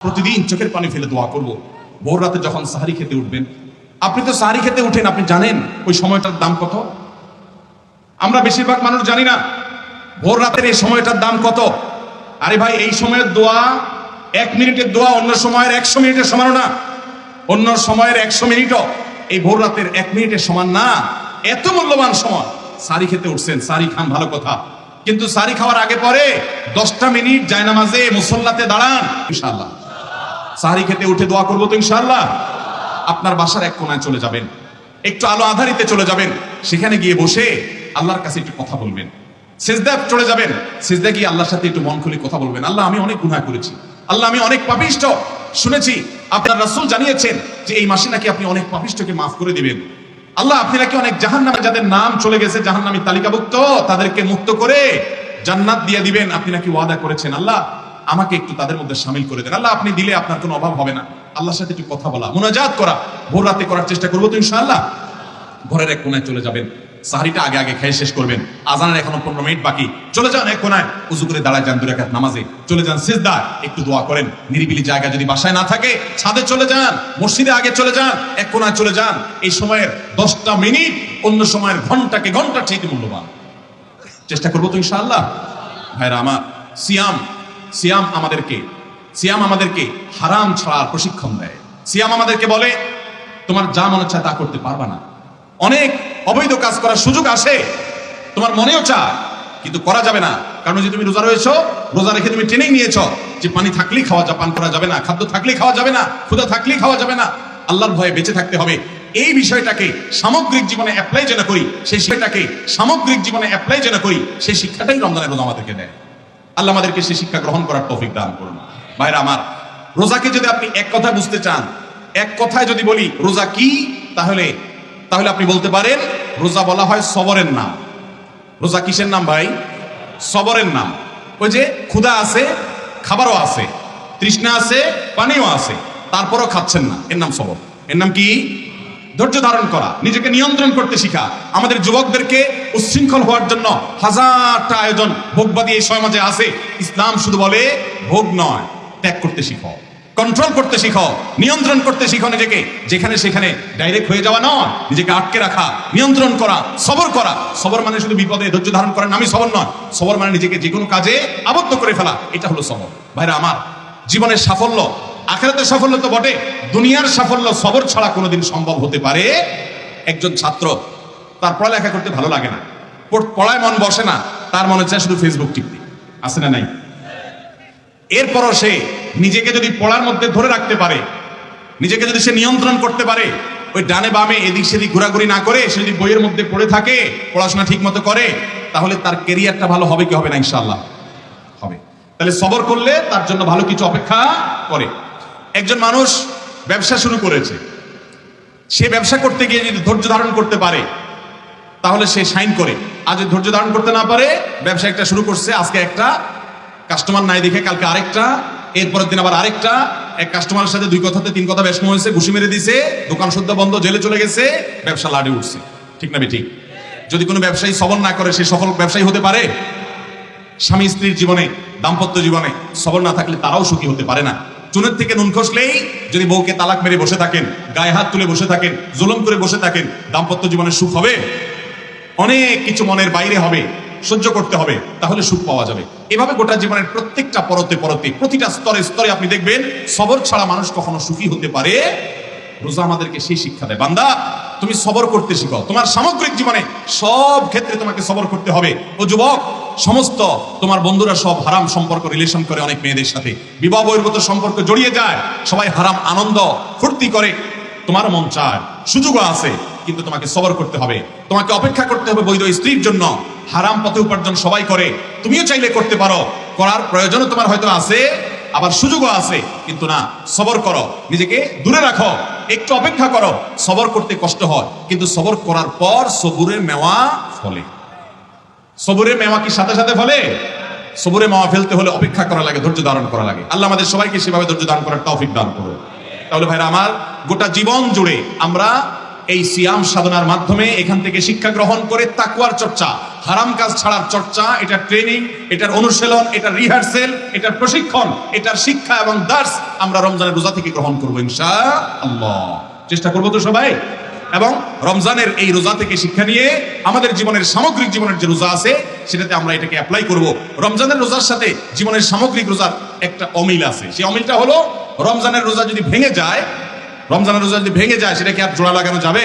প্রতিদিন চোখের পানি ফেলে দোয়া করব। ভোর রাতে যখন সাহারি খেতে উঠবেন, আপনি তো সাহারি খেতে উঠেন, আপনি জানেন ওই সময়টার দাম কত? আমরা বেশিরভাগ মানুষ জানি না ভোর রাতের এই সময়টার দাম কত। আরে ভাই, এই সময়ের দোয়া 1 মিনিটের দোয়া অন্য সময়ের 100 মিনিটের সমান না। অন্য সময়ের 100 মিনিটও এই ভোর রাতের 1 মিনিটের সমান না। এত মূল্যবান সময়। সাহারি খেতে উঠছেন, সাহারি খান, ভালো কথা, কিন্তু সাহারি খাওয়ার আগে পরে 10টা মিনিট জায়নামাজে মুসল্লাতে দাঁড়ান ইনশাআল্লাহ। সাহারি খেতে উঠে দোয়া করবো তো ইনশাআল্লাহ। আপনার বাসার এক কোনায় চলে যাবেন, একটু আলো আধারিতে চলে যাবেন, সেখানে গিয়ে বসে আল্লাহর কাছে একটু কথা বলবেন। সিজদা চলে যাবেন, সিজদা গিয়ে আল্লাহর সাথে একটু মন খুলে কথা বলবেন। আল্লাহ, আমি অনেক গুনাহ করেছি, আল্লাহ আমি অনেক পাপিষ্ঠ। শুনেছি আপনার রাসূল জানিয়েছেন যে এই মাসে নাকি আপনি অনেক পাপিষ্ঠকে মাফ করে দিবেন। আল্লাহ, আপনি নাকি অনেক জাহান্নামে যাদের নাম চলে গেছে জাহান্নামী তালিকাভুক্ত, তাদেরকে মুক্ত করে জান্নাত দিয়ে দিবেন। আপনি নাকি ওয়াদা করেছেন, আল্লাহ আমাকে একটু তাদের মধ্যে শামিল করে দেন। আল্লাহ, আপনি দিলে আপনার কোনো অভাব হবে না। আল্লাহর সাথে একটু কথা বলা, মুনাজাত করা ভোর রাতে করার চেষ্টা করবো তো ইনশাআল্লাহ। ঘরের এক কোনায় চলে যাবেন, সাহারিটা আগে আগে খেয়ে শেষ করবেন, আজানের এখনো 15 মিনিট বাকি। চলে যান এক কোনায়, উযু করে দাঁড়ায় যান 2 রাকাত নামাজে, চলে যান সিজদায়, একটু দোয়া করেন। নিরিবিলি জায়গা যদি বাসায় না থাকে, ছাদে চলে যান, মসজিদে আগে চলে যান, এক কোনায় চলে যান। এই সময়ের 10টা মিনিট অন্য সময়ের ঘন্টাকে ঘন্টার চাইতে মূল্যবান। চেষ্টা করবো তো ইনশাআল্লাহ। ভাইরা আমার, সিয়াম আমাদেরকে হারাম ছাড়ার প্রশিক্ষণ দেয়। সিয়াম আমাদেরকে বলে তোমার যা মনে চায় তা করতে পারবা না। অনেক অবৈধ কাজ করার সুযোগ আসে, তোমার মনেও চায়, কিন্তু করা যাবে না। কারণ যে তুমি রোজা রয়েছো, রোজা রেখে তুমি ট্রেনিং নিয়েছো যে পানি থাকলেই খাওয়া পান করা যাবে না, খাদ্য থাকলেই খাওয়া যাবে না, ক্ষুধা থাকলেই খাওয়া যাবে না, আল্লাহর ভয়ে বেঁচে থাকতে হবে। এই বিষয়টাকে সামগ্রিক জীবনে অ্যাপ্লাই যেন করি, সেই শিক্ষাটাই রমজানের রোজা আমাদেরকে দেয়। আল্লাহ আমাদেরকে সেই শিক্ষা গ্রহণ করার তৌফিক দান করুন। ভাইরা আমার, রোজাকে যদি আপনি এক কথায় বুঝতে চান, এক কথায় যদি বলি রোজা কি, তাহলে আপনি বলতে পারেন রোজা বলা হয় সবরের নাম। রোজা কিসের নাম ভাই? সবরের নাম। ওই যে ক্ষুধা আছে, খাবারও আছে, তৃষ্ণা আছে, পানিও আছে, তারপরও খাচ্ছেন না, এর নাম সবর। এর নাম কি? ধৈর্য ধারণ করা, নিজেকে নিয়ন্ত্রণ করতে শিখা। আমাদের যুবকদেরকে উচ্ছৃঙ্খল হওয়ার জন্য হাজারটা আয়োজন ভোগবাদী এই সমাজে আছে। ইসলাম শুধু বলে ভোগ নয়, ত্যাগ করতে শিখো, কন্ট্রোল করতে শিখো, নিয়ন্ত্রণ করতে শিখো নিজেকে। যেখানে সেখানে ডাইরেক্ট হয়ে যাওয়া নয়, নিজেকে আটকে রাখা, নিয়ন্ত্রণ করা, সবর করা। সবর মানে শুধু বিপদে ধৈর্য ধারণ করার নামই সবর নয়। সবর মানে নিজেকে যে কোনো কাজে আবদ্ধ করে ফেলা, এটা হলো সবর। ভাইরা আমার, জীবনের সাফল্য, আখিরাতের সাফল্য তো বটে, দুনিয়ার সাফল্য সবর ছাড়া কোনোদিন সম্ভব হতে পারে? একজন ছাত্র, তার পড়ালেখা করতে ভালো লাগে না, পড়ায় মন বসে না, তার মনে চায় শুধু ফেসবুক টিপতে, আছে না নাই? এরপরও সে নিজেকে যদি পড়ার মধ্যে ধরে রাখতে পারে, নিজেকে যদি সে নিয়ন্ত্রণ করতে পারে, ওই ডানে বামে এদিক সেদিক ঘোরাঘুরি না করে সে যদি বইয়ের মধ্যে পড়ে থাকে, পড়াশোনা ঠিক মতো করে, তাহলে তার ক্যারিয়ারটা ভালো হবে কি হবে না? ইনশাআল্লাহ হবে। তাহলে সবর করলে তার জন্য ভালো কিছু অপেক্ষা করে। একজন মানুষ ব্যবসা শুরু করেছে, সে ব্যবসা করতে গিয়ে যদি ধৈর্য ধারণ করতে পারে, তাহলে সে শাইন করে। আজ ধৈর্য ধারণ করতে না পারে, ব্যবসা একটা শুরু করছে, আজকে একটা কাস্টমার নাই দেখে কালকে আরেকটা, এরপরের দিন আবার আরেকটা, এক কাস্টমারের সাথে 2 কথাতে 3 কথা ব্যস্ত হয়েছে, ঘুষি মেরে দিছে, দোকান শুদ্ধ বন্ধ, জেলে চলে গেছে, ব্যবসা লাড়ে উঠছে। ঠিক না ঠিক? যদি কোনো ব্যবসায়ী সবর না করে, সে সফল ব্যবসায়ী হতে পারে? স্বামী স্ত্রীর জীবনে, দাম্পত্য জীবনে সবর না থাকলে তারাও সুখী হতে পারে না। চুনের থেকে নুন খসলেই যদি বউকে তালাক মেরে বসে থাকেন, গায়ে হাত তুলে বসে থাকেন, জুলুম করে বসে থাকেন, দাম্পত্য জীবনে সুখ হবে? অনেক কিছু মনের বাইরে হবে, সহ্য করতে হবে, তাহলে সুখ পাওয়া যাবে। এভাবে গোটা জীবনের প্রত্যেকটা পরতে পরতে, প্রতিটা স্তরে স্তরে আপনি দেখবেন সবর ছাড়া মানুষ কখনো সুখী হতে পারে? রোজা আমাদেরকে সেই শিক্ষা দেয়, বান্দা তুমি সবর করতে শিখো। তোমার সামগ্রিক জীবনে সব ক্ষেত্রে তোমাকে সবর করতে হবে। ও যুবক, সমস্ত তোমার বন্ধুরা সব হারাম সম্পর্ক রিলেশন করে, অনেক মেয়েদের সাথে বিবাহ বহির্ভূত সম্পর্ক জড়িয়ে যায়, সবাই হারাম আনন্দ ফুর্তি করে। তোমার মন চায়, সুযোগও আছে, কিন্তু তোমাকে সবর করতে হবে, তোমাকে অপেক্ষা করতে হবে বৈধ স্ত্রীর জন্য। হারাম পথে উপার্জন সবাই করে, তুমিও চাইলে করতে পারো, করার প্রয়োজনও তোমার হয়তো আছে, আবার সুযোগও আছে, কিন্তু না, সবর করো, নিজেকে দূরে রাখো, একটু অপেক্ষা করো। সবর করতে কষ্ট হয়, কিন্তু সবর করার পর সবুরের মেওয়া ফলে। সবুরের মেওয়া কি সাথে সাথে ফলে? সবুরের মেওয়া ফেলতে হলে অপেক্ষা করা লাগে, ধৈর্য ধারণ করা লাগে। আল্লাহ আমাদের সবাইকে সেভাবে ধৈর্য ধারণ করার তৌফিক দান করুন। তাহলে ভাইরা আমার, গোটা জীবন জুড়ে আমরা এই সিয়াম সাধনার মাধ্যমে এখান থেকে শিক্ষা গ্রহণ করে তাকওয়ার চর্চা, হারাম কাজ ছাড়ার চর্চা, এটার ট্রেনিং, এটার অনুশীলন, এটার রিহার্সেল, এটার প্রশিক্ষণ, এটার শিক্ষা এবং দার্স আমরা রমজানের রোজা থেকে গ্রহণ করবো ইনশাআল্লাহ। চেষ্টা করবো তো সবাই। এবং রমজানের এই রোজা থেকে শিক্ষা নিয়ে আমাদের জীবনের সামগ্রিক জীবনের যে রোজা আছে সেটাতে আমরা এটাকে অ্যাপ্লাই করব। রমজানের রোজার সাথে জীবনের সামগ্রিক রোজার একটা অমিল আছে। সেই অমিলটা হলো রমজানের রোজা যদি ভেঙে যায়, রমজানের রোজা যদি ভেঙে যায় সেটা কি আর জোড়া লাগানো যাবে?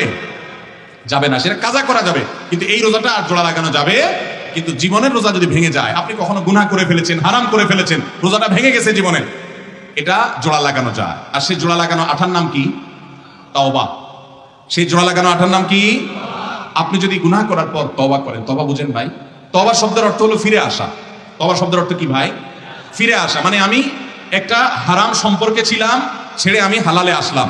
যাবে না, সেটা কাজা করা যাবে, কিন্তু এই রোজাটা আর জোড়া লাগানো যাবে। কিন্তু জীবনের রোজা যদি ভেঙে যায়, আপনি কখনো গুনাহ করে ফেলেছেন, হারাম করে ফেলেছেন, রোজাটা ভেঙে গেছে জীবনে, এটা জোড়া লাগানো যায়। আর সেই জোড়া লাগানো আঠার নাম কি? তওবা। সেই জোড়া লাগানো আঠার নাম কি? আপনি যদি গুনাহ করার পর তওবা করেন, তওবা বুঝেন ভাই? তওবা শব্দের অর্থ হলো ফিরে আসা। তওবা শব্দের অর্থ কি ভাই? ফিরে আসা। মানে আমি একটা হারাম সম্পর্কে ছিলাম, ছেড়ে আমি হালালে আসলাম।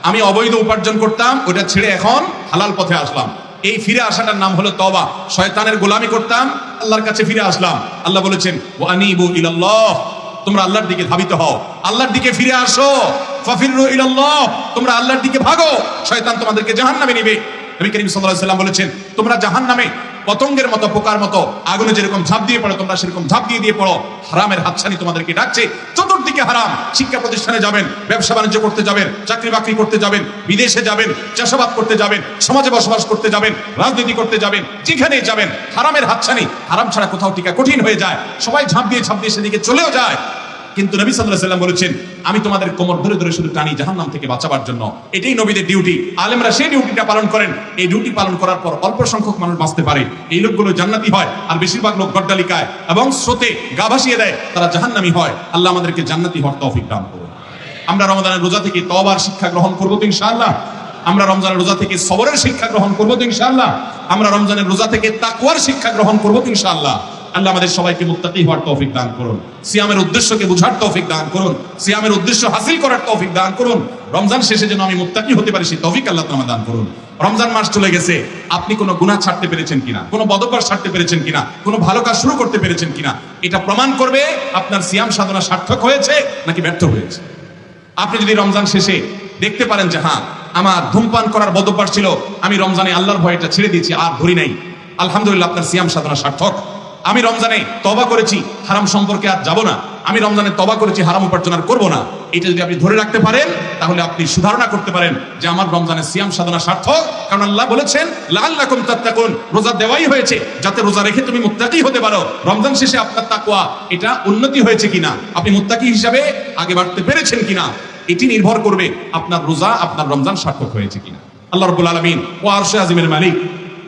আমি অবৈধ উপার্জন করতাম, ওটা ছেড়ে এখন হালাল পথে আসলাম। এই ফিরে আসাটার নাম হলো তওবা। শয়তানের গোলামি করতাম, আল্লাহর কাছে ফিরে আসলাম। আল্লাহ বলেছেন ওয়া আনিবু ইলাল্লাহ, তোমরা আল্লাহর দিকে ধাবিত হও, আল্লাহর দিকে ফিরে আসো। ফাফিরু ইলাল্লাহ, তোমরা আল্লাহর দিকে ভাগো, শয়তান তোমাদেরকে জাহান্নামে নিবে। নবী করিম সাল্লাল্লাহু আলাইহি ওয়াসাল্লাম বলেছেন তোমরা জাহান্নামে পতঙ্গের মতো, পোকার মতো আগুনে যেরকম ঝাঁপ দিয়ে পড়ো, তোমরা সেরকম ঝাঁপ দিয়ে পড়ো। হারামের হাতছানি তোমাদেরকে ডাকছে, চতুর্দিকে হারাম। শিক্ষা প্রতিষ্ঠানে যাবেন, ব্যবসা বাণিজ্য করতে যাবেন, চাকরি বাকরি করতে যাবেন, বিদেশে যাবেন, চাষাবাদ করতে যাবেন, সমাজে বসবাস করতে যাবেন, রাজনীতি করতে যাবেন, যেখানে যাবেন হারামের হাতছানি। হারাম ছাড়া কোথাও টিকা কঠিন হয়ে যায়, সবাই ঝাঁপ দিয়ে সেদিকে চলেও যায়। কিন্তু নবী সাল্লাল্লাহু আলাইহি ওয়াসাল্লাম বলেছেন আমি তোমাদের কোমর ধরে ধরে শুধু টানি জাহান্নাম থেকে বাঁচাবার জন্য। এটাই নবীদের ডিউটি। আলেমরা সেই ডিউটিটা পালন করেন। এই ডিউটি পালন করার পর অল্প সংখ্যক মানুষ বাঁচতে পারে, এই লোকগুলো জান্নাতি হয়। আর বেশিরভাগ লোক গড্ডালিকায় এবং স্রোতে গা ভাসিয়ে দেয়, তারা জাহান্নামী হয়। আল্লাহ আমাদেরকে জান্নাতি হওয়ার তৌফিক দান করুন। আমরা রমজানের রোজা থেকে তওবার শিক্ষা গ্রহণ করবো তো ইনশাআল্লাহ। আমরা রমজানের রোজা থেকে সবরের শিক্ষা গ্রহণ করবো তো ইনশাআল্লাহ। আমরা রমজানের রোজা থেকে তাকওয়ার শিক্ষা গ্রহণ করবো তো ইনশাআল্লাহ। আল্লাহ আমাদের সবাইকে মুত্তাকি হওয়ার তৌফিক দান করুন, সিয়ামের উদ্দেশ্যকে বুঝার তৌফিক দান করুন, সিয়ামের উদ্দেশ্য হাসিল করার তৌফিক দান করুন। রমজান শেষে যেন আমি মুত্তাকি হতে পারি সেই তৌফিক আল্লাহ তাআলা দান করুন। রমজান মাস চলে গেছে, আপনি কোনো গুনাহ ছাড়তে পেরেছেন কিনা, কোনো বদঅভ্যাস ছাড়তে পেরেছেন কিনা, কোনো ভালো কাজ শুরু করতে পেরেছেন কিনা, এটা প্রমাণ করবে আপনার সিয়াম সাধনা সার্থক হয়েছে নাকি ব্যর্থ হয়েছে। আপনি যদি রমজান শেষে দেখতে পারেন যে হ্যাঁ আমার ধূমপান করার বদঅভ্যাস ছিল, আমি রমজানে আল্লাহর ভয়টা ছেড়ে দিয়েছি, আর ধরি নাই, আলহামদুলিল্লাহ আপনার সিয়াম সাধনা সার্থক। আমি রমজানে তওবা করেছি, হারাম সম্পর্কে আর যাব না। আমি রমজানে তওবা করেছি, হারাম উপার্জন আর করব না। এটা যদি আপনি ধরে রাখতে পারেন তাহলে আপনি সুধারণা করতে পারেন যে আমার রমজানের সিয়াম সাধনা সার্থক। কারণ আল্লাহ বলেছেন লাআল্লাকুম তাত্তাকুন, রোজা দেওয়াই হয়েছে যাতে রোজা রেখে তুমি মুত্তাকি হতে পারো। রমজান শেষে আপনার তাকওয়া এটা উন্নতি হয়েছে কিনা, আপনি মুত্তাকি হিসাবে আগে বাড়তে পেরেছেন কিনা, এটি নির্ভর করবে আপনার রোজা, আপনার রমজান সার্থক হয়েছে কিনা। আল্লাহ রাব্বুল আলামিন ও আরশে আজিমের মালিক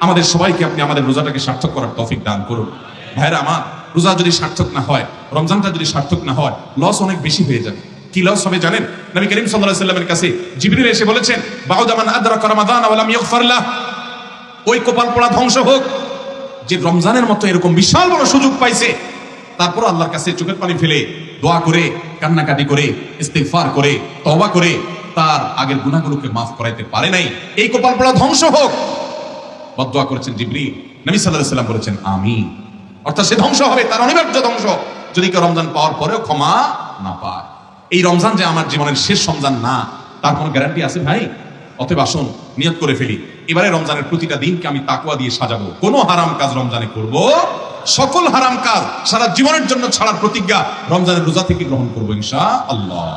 আমাদের সবাইকে আপনি আমাদের রোজাটাকে সার্থক করার তৌফিক দান করুন। ভাইরা আমার, রোজা যদি সার্থক না হয়, রমজানটা যদি সার্থক না হয়, লস অনেক বেশি হয়ে যাবে। কি লস হবে জানেন? নবী করিম সাল্লাল্লাহু আলাইহি ওয়াসাল্লামের কাছে জিবরিল এসে বলেছেন বাউদা মান আদরাকা রমাদান ওয়া লাম ইগফার লাহ, ওই কপাল পোড়া ধ্বংস হোক যে রমজানের মতো এরকম বিশাল বড় সুযোগ পাইছে, তারপর আল্লাহর কাছে চোখের পানি ফেলে দোয়া করে, কান্নাকাটি করে, ইস্তিগফার করে, তওবা করে তার আগের গুনাহগুলোকে মাফ করাইতে পারে নাই, এই কপাল পোড়া ধ্বংস হোক। বদদোয়া করেছেন জিবরিল, নবী সাল্লাল্লাহু আলাইহি ওয়াসাল্লাম বলেছেন আমিন। অর্থাৎ সে ধ্বংস হবে, তার অনিবার্য ধ্বংস, যদি কেউ রমজান পাওয়ার পরেও ক্ষমা না পায়। এই রমজান যে আমার জীবনের শেষ রমজান না, তার কোনো গ্যারান্টি আছে ভাই? অতএব আসুন নিয়ত করে ফেলি, এবারে রমজানের প্রতিটা দিনকে আমি তাকওয়া দিয়ে সাজাবো। কোনো হারাম কাজ রমজানে করব, সকল হারাম কাজ সারা জীবনের জন্য ছাড়ার প্রতিজ্ঞা রমজানের রোজা থেকে গ্রহণ করবো ইনশাআল্লাহ।